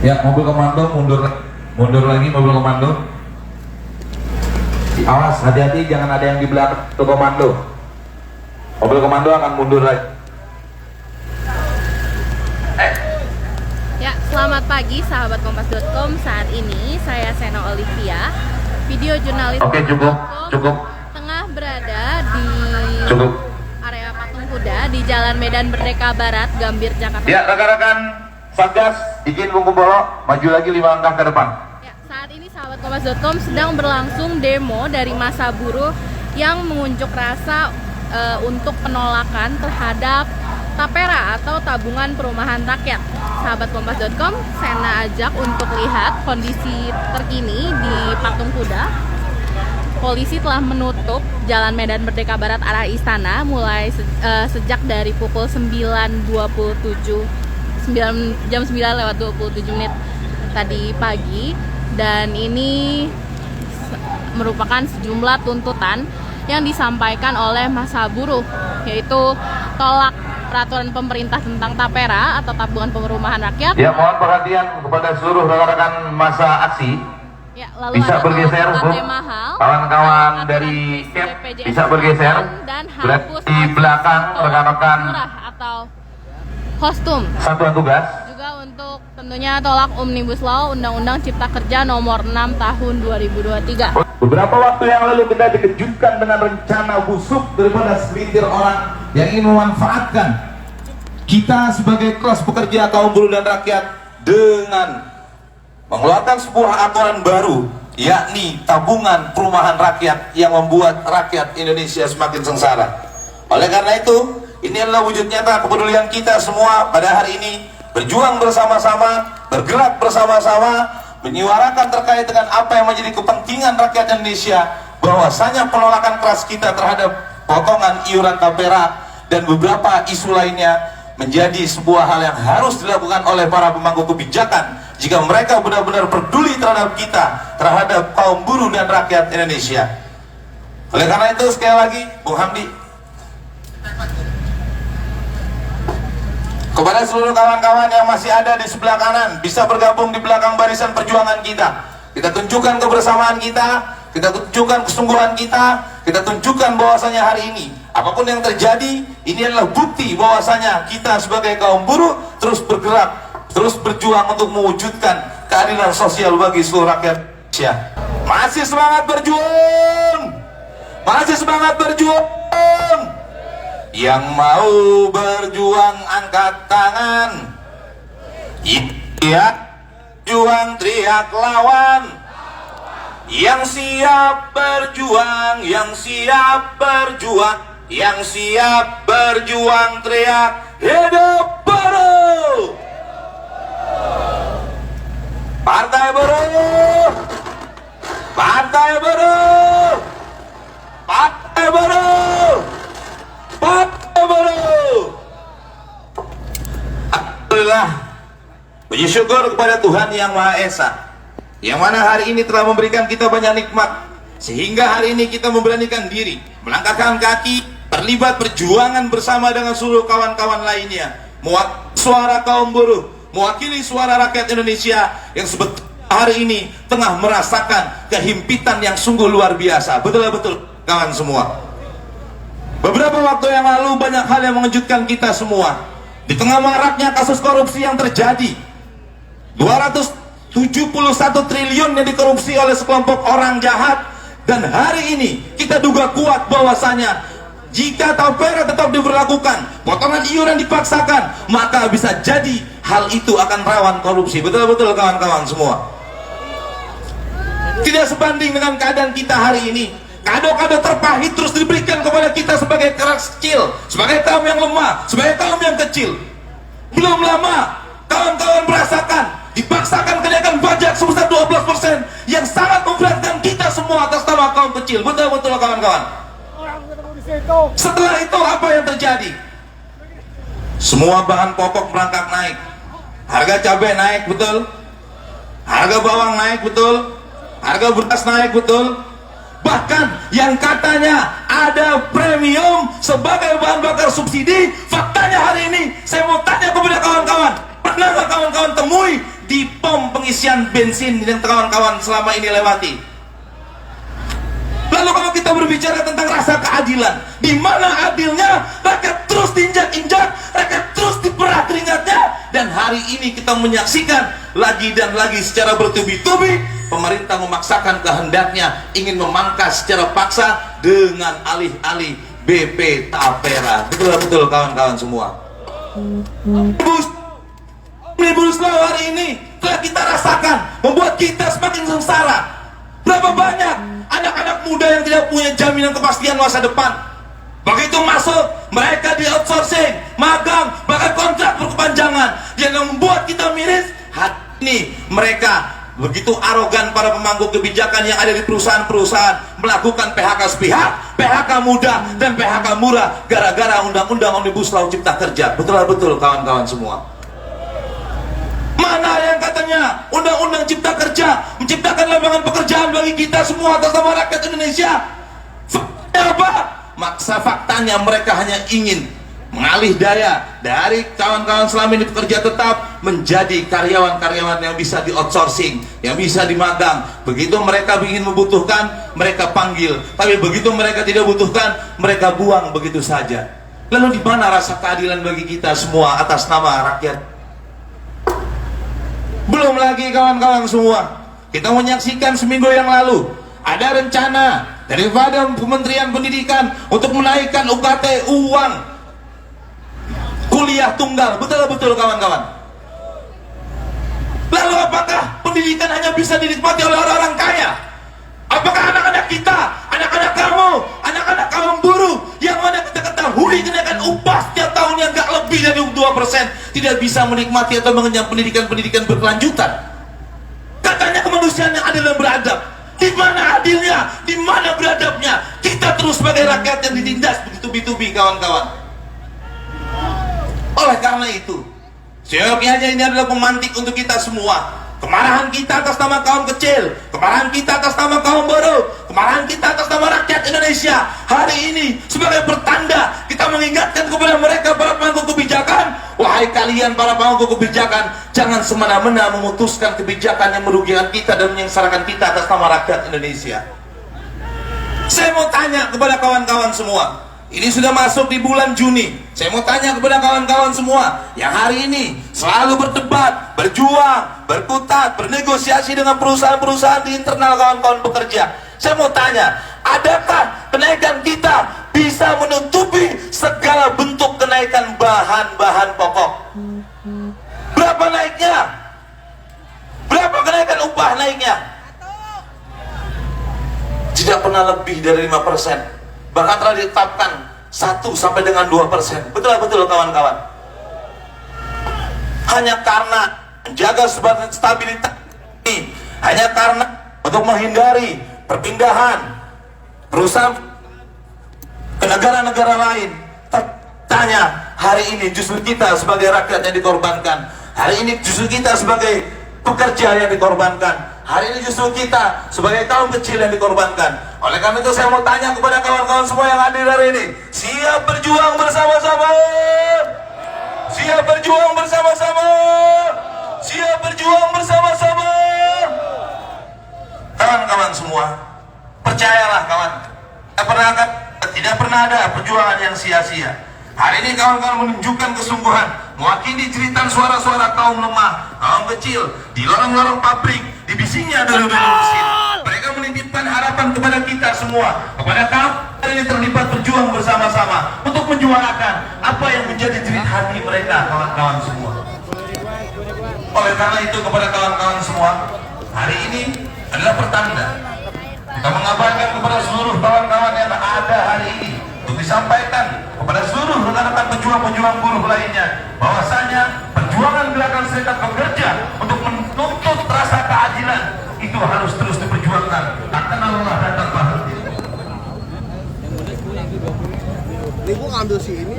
Ya, mobil komando mundur lagi mobil komando. Awas, hati-hati jangan ada yang di belakang komando. Mobil komando akan mundur lagi. Ya, selamat pagi sahabat kompas.com. Saat ini saya Sena Olivia, video jurnalis. Oke, cukup. Tengah berada di Cukup. area patung kuda di Jalan Medan Merdeka Barat, Gambir, Jakarta. Ya, rekan-rekan Satgas, izin Bung Kumbolo, maju lagi 5 langkah ke depan. Ya, saat ini sahabat kompas.com sedang berlangsung demo dari massa buruh yang mengunjuk rasa untuk penolakan terhadap Tapera atau Tabungan Perumahan Rakyat. Sahabat kompas.com, Sena ajak untuk lihat kondisi terkini di patung kuda. Polisi telah menutup Jalan Medan Merdeka Barat arah istana mulai sejak dari pukul 9.27 tadi pagi, dan ini merupakan sejumlah tuntutan yang disampaikan oleh massa buruh, yaitu tolak peraturan pemerintah tentang Tapera atau Tabungan Perumahan Rakyat. Ya, mohon perhatian kepada seluruh rekan-rekan massa aksi. Ya, lalu Bisa bergeser, Bu. Kawan-kawan dari CAP bisa bergeser. Dan Berarti di belakang rekan-rekan atau kostum. satuan tugas. Juga untuk tentunya tolak Omnibus Law Undang-Undang Cipta Kerja nomor 6 tahun 2023. Beberapa waktu yang lalu kita dikejutkan dengan rencana busuk daripada segelintir orang yang ingin memanfaatkan kita sebagai kelas pekerja, kaum buruh dan rakyat dengan mengeluarkan sebuah aturan baru, yakni tabungan perumahan rakyat yang membuat rakyat Indonesia semakin sengsara. Oleh karena itu, ini adalah wujud nyata kepedulian kita semua pada hari ini, berjuang bersama-sama, bergerak bersama-sama, menyuarakan terkait dengan apa yang menjadi kepentingan rakyat Indonesia, bahwasanya penolakan keras kita terhadap potongan iuran Tapera dan beberapa isu lainnya menjadi sebuah hal yang harus dilakukan oleh para pemangku kebijakan jika mereka benar-benar peduli terhadap kita, terhadap kaum buruh dan rakyat Indonesia. Oleh karena itu, sekali lagi, Bung Hamdi, kepada seluruh kawan-kawan yang masih ada di sebelah kanan, bisa bergabung di belakang barisan perjuangan kita. Kita tunjukkan kebersamaan kita tunjukkan kesungguhan kita tunjukkan bahwasanya hari ini, apapun yang terjadi, ini adalah bukti bahwasanya kita sebagai kaum buruh terus bergerak, terus berjuang untuk mewujudkan keadilan sosial bagi seluruh rakyat Indonesia. Masih semangat berjuang, masih semangat berjuang. Yang mau berjuang angkat tangan. Iya, juang teriak lawan. Yang siap berjuang, yang siap berjuang, yang siap berjuang teriak hidup buruh. Partai buruh, partai buruh, partai buruh, partai buruh. Alhamdulillah, puji syukur kepada Tuhan Yang Maha Esa, yang mana hari ini telah memberikan kita banyak nikmat, sehingga hari ini kita memberanikan diri, melangkahkan kaki, terlibat perjuangan bersama dengan seluruh kawan-kawan lainnya, mewakili suara kaum buruh, mewakili suara rakyat Indonesia yang sebetulnya hari ini tengah merasakan kehimpitan yang sungguh luar biasa. Betul-betul kawan semua. Beberapa waktu yang lalu banyak hal yang mengejutkan kita semua. Di tengah maraknya kasus korupsi yang terjadi, 271 triliun yang dikorupsi oleh sekelompok orang jahat, dan hari ini kita duga kuat bahwasanya jika Tapera tetap diberlakukan, potongan iuran dipaksakan, maka bisa jadi hal itu akan rawan korupsi. Betul-betul kawan-kawan semua. Tidak sebanding dengan keadaan kita hari ini. Kado-kado terpahit terus diberikan kepada kita sebagai kelas kecil, sebagai kaum yang lemah, sebagai kaum yang kecil. Belum lama kawan-kawan merasakan dipaksakan kenaikan pajak sebesar 12% yang sangat memberatkan kita semua atas nama kaum kecil. Betul-betul kawan-kawan. Setelah itu apa yang terjadi? Semua bahan pokok merangkak naik. Harga cabai naik, betul. Harga bawang naik, betul. Harga beras naik, betul. Bahkan yang katanya ada premium sebagai bahan bakar subsidi, faktanya hari ini saya mau tanya kepada kawan-kawan, pernah nggak kawan-kawan temui di pom pengisian bensin yang kawan-kawan selama ini lewati. Lalu kalau kita berbicara tentang rasa keadilan, di mana adilnya? Rakyat terus diinjak-injak, rakyat terus diperah keringatnya, dan hari ini kita menyaksikan lagi dan lagi secara bertubi-tubi pemerintah memaksakan kehendaknya ingin memangkas secara paksa dengan alih-alih BP Tapera. Betul-betul kawan-kawan semua. Omnibus Law hari ini telah kita rasakan membuat kita semakin sengsara. Berapa banyak anak-anak muda yang tidak punya jaminan kepastian masa depan. Begitu masuk, mereka di outsourcing, magang, bahkan kontrak berkepanjangan, yang membuat kita miris. Hari ini mereka begitu arogan, para pemangku kebijakan yang ada di perusahaan-perusahaan melakukan PHK sepihak, PHK muda dan PHK murah gara-gara undang-undang Omnibus Law Cipta Kerja. Betul-betul kawan-kawan semua. Mana yang katanya undang-undang Cipta Kerja menciptakan lapangan pekerjaan bagi kita semua atas nama rakyat Indonesia? Faktanya apa? Maksa faktanya mereka hanya ingin mengalih daya dari kawan-kawan selama ini pekerja tetap menjadi karyawan-karyawan yang bisa di outsourcing, yang bisa dimagang. Begitu mereka ingin membutuhkan, mereka panggil. Tapi begitu mereka tidak butuhkan, mereka buang begitu saja. Lalu di mana rasa keadilan bagi kita semua atas nama rakyat? Belum lagi kawan-kawan semua, kita menyaksikan seminggu yang lalu ada rencana daripada Kementerian Pendidikan untuk menaikkan UKT, uang kuliah tunggal. Betul-betul kawan-kawan. Lalu apakah pendidikan hanya bisa dinikmati oleh orang-orang kaya? Apakah anak-anak kita, anak-anak kamu, anak-anak kaum buruh yang mana kita ketahui kenaikan upah setiap tahunnya nggak lebih dari 2% tidak bisa menikmati atau mengenyam pendidikan-pendidikan berkelanjutan? Katanya kemanusiaan yang adil dan beradab. Di mana adilnya? Di mana beradabnya? Kita terus sebagai rakyat yang ditindas begitu-bitubi kawan-kawan. Oleh karena itu, seyogyanya ini adalah pemantik untuk kita semua. Kemarahan kita atas nama kaum kecil, kemarahan kita atas nama kaum buruh, kemarahan kita atas nama rakyat Indonesia. Hari ini sebagai pertanda kita mengingatkan kepada mereka para pemangku kebijakan, wahai kalian para pemangku kebijakan, jangan semena-mena memutuskan kebijakan yang merugikan kita dan menyengsarakan kita atas nama rakyat Indonesia. Saya mau tanya kepada kawan-kawan semua, ini sudah masuk di bulan Juni. Saya mau tanya kepada kawan-kawan semua yang hari ini selalu berdebat, berjuang, berkutat, bernegosiasi dengan perusahaan-perusahaan di internal kawan-kawan pekerja. Saya mau tanya, adakah kenaikan kita bisa menutupi segala bentuk kenaikan bahan-bahan pokok? Berapa naiknya? Berapa kenaikan upah naiknya? Tidak pernah lebih dari 5%. Bahkan telah ditetapkan 1 sampai dengan 2%. Betul-betul kawan-kawan. Hanya karena menjaga stabilitas ini, hanya karena untuk menghindari perpindahan perusahaan ke negara-negara lain. Tanya, hari ini justru kita sebagai rakyat yang dikorbankan. Hari ini justru kita sebagai pekerja yang dikorbankan. Hari ini justru kita sebagai kaum kecil yang dikorbankan. Oleh karena itu saya mau tanya kepada kawan-kawan semua yang hadir hari ini, siap berjuang bersama-sama? Siap berjuang bersama-sama? Siap berjuang bersama-sama? Kawan-kawan semua, percayalah kawan, tidak pernah ada perjuangan yang sia-sia. Hari ini kawan-kawan menunjukkan kesungguhan, mewakili jeritan suara-suara kaum lemah, kaum kecil, di lorong-lorong pabrik, di bisingnya dari mesin. Mereka menitipkan harapan kepada kita semua, kepada kaum ini terlibat berjuang bersama-sama untuk menyuarakan apa yang menjadi jerit hati mereka, kawan-kawan semua. Oleh karena itu kepada kawan-kawan semua, hari ini adalah pertanda kita mengabarkan kepada seluruh kawan-kawan yang ada hari ini untuk disampaikan kepada seluruh rekan-rekan pejuang-pejuang buruh lainnya bahwasanya perjuangan gerakan serikat pekerja untuk menuntut rasa keadilan itu harus terus diperjuangkan akan lelah dan tanpa henti. Ibu ngambil si ini.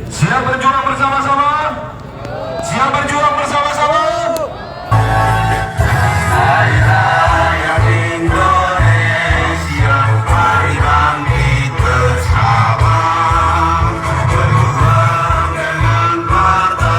Siap berjuang bersama-sama? Siap berjuang bersama-sama? Rakyat Indonesia, mari bangkit bersama, berjuang dengan partai.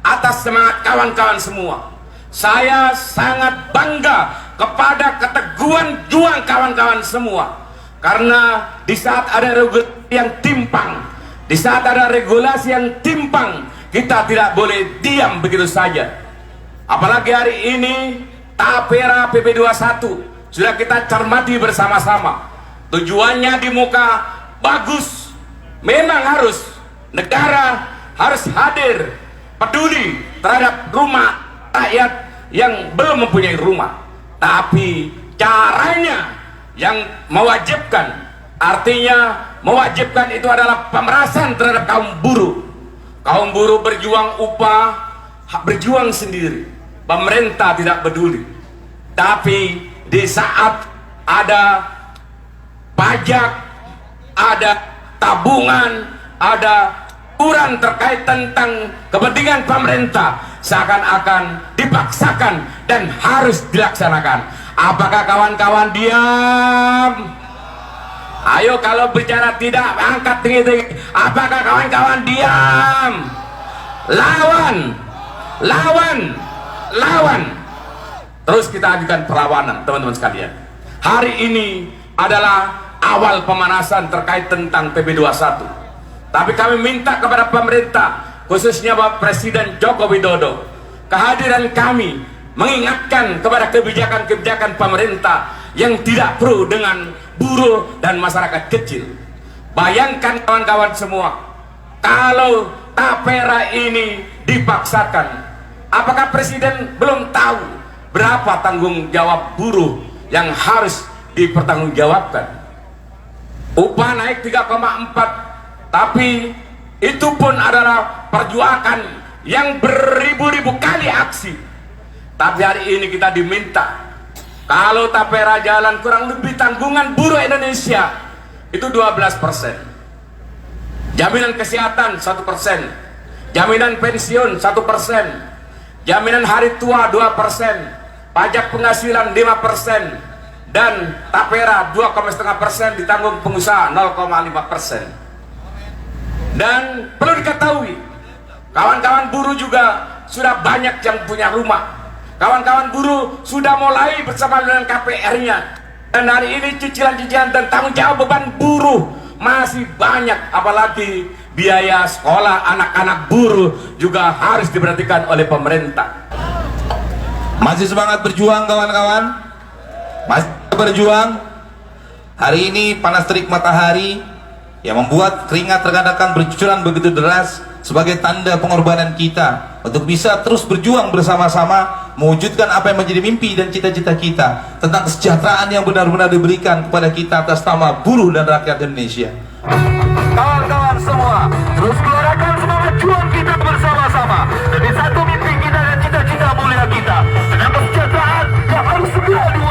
atas semangat kawan-kawan semua. Saya sangat bangga kepada keteguhan juang kawan-kawan semua. Karena di saat ada regulasi yang timpang, di saat ada regulasi yang timpang, kita tidak boleh diam begitu saja. Apalagi hari ini Tapera PP21 sudah kita cermati bersama-sama. Tujuannya di muka bagus, memang harus negara harus hadir, peduli terhadap rumah rakyat yang belum mempunyai rumah. Tapi caranya yang mewajibkan, artinya mewajibkan itu adalah pemerasan terhadap kaum buruh. Kaum buruh berjuang upah, berjuang sendiri. Pemerintah tidak peduli. Tapi di saat ada pajak, ada tabungan, ada aturan terkait tentang kepentingan pemerintah, seakan-akan dipaksakan dan harus dilaksanakan. Apakah kawan-kawan diam? Ayo, kalau bicara tidak, angkat tinggi-tinggi. Apakah kawan-kawan diam? Lawan, lawan, lawan. Terus kita ajukan perlawanan, teman-teman sekalian. Hari ini adalah awal pemanasan terkait tentang PP21. Tapi kami minta kepada pemerintah, khususnya Bapak Presiden Joko Widodo, kehadiran kami mengingatkan kepada kebijakan-kebijakan pemerintah yang tidak pro dengan buruh dan masyarakat kecil. Bayangkan kawan-kawan semua, kalau Tapera ini dipaksakan, apakah Presiden belum tahu berapa tanggung jawab buruh yang harus dipertanggungjawabkan? Upah naik 3,4, tapi itu pun adalah perjuangan yang beribu-ribu kali aksi. Tapi hari ini kita diminta, kalau Tapera jalan, kurang lebih tanggungan buruh Indonesia itu 12%. Jaminan kesehatan 1%, jaminan pensiun 1%, jaminan hari tua 2%, pajak penghasilan 5%, dan Tapera 2,5% ditanggung pengusaha 0,5%. Dan perlu diketahui, kawan-kawan buruh juga sudah banyak yang punya rumah. Kawan-kawan buruh sudah mulai bersama dengan KPR-nya. Dan hari ini cicilan-cicilan dan tanggung jawab beban buruh masih banyak. Apalagi biaya sekolah anak-anak buruh juga harus diperhatikan oleh pemerintah. Masih semangat berjuang kawan-kawan? Masih berjuang? Hari ini panas terik matahari yang membuat keringat rekan-rekan bercucuran begitu deras sebagai tanda pengorbanan kita untuk bisa terus berjuang bersama-sama mewujudkan apa yang menjadi mimpi dan cita-cita kita tentang kesejahteraan yang benar-benar diberikan kepada kita atas nama buruh dan rakyat Indonesia. Kawan-kawan semua, terus gelorakan semangat juang kita bersama-sama demi satu mimpi kita dan cita-cita mulia kita, tentang kesejahteraan yang harus segera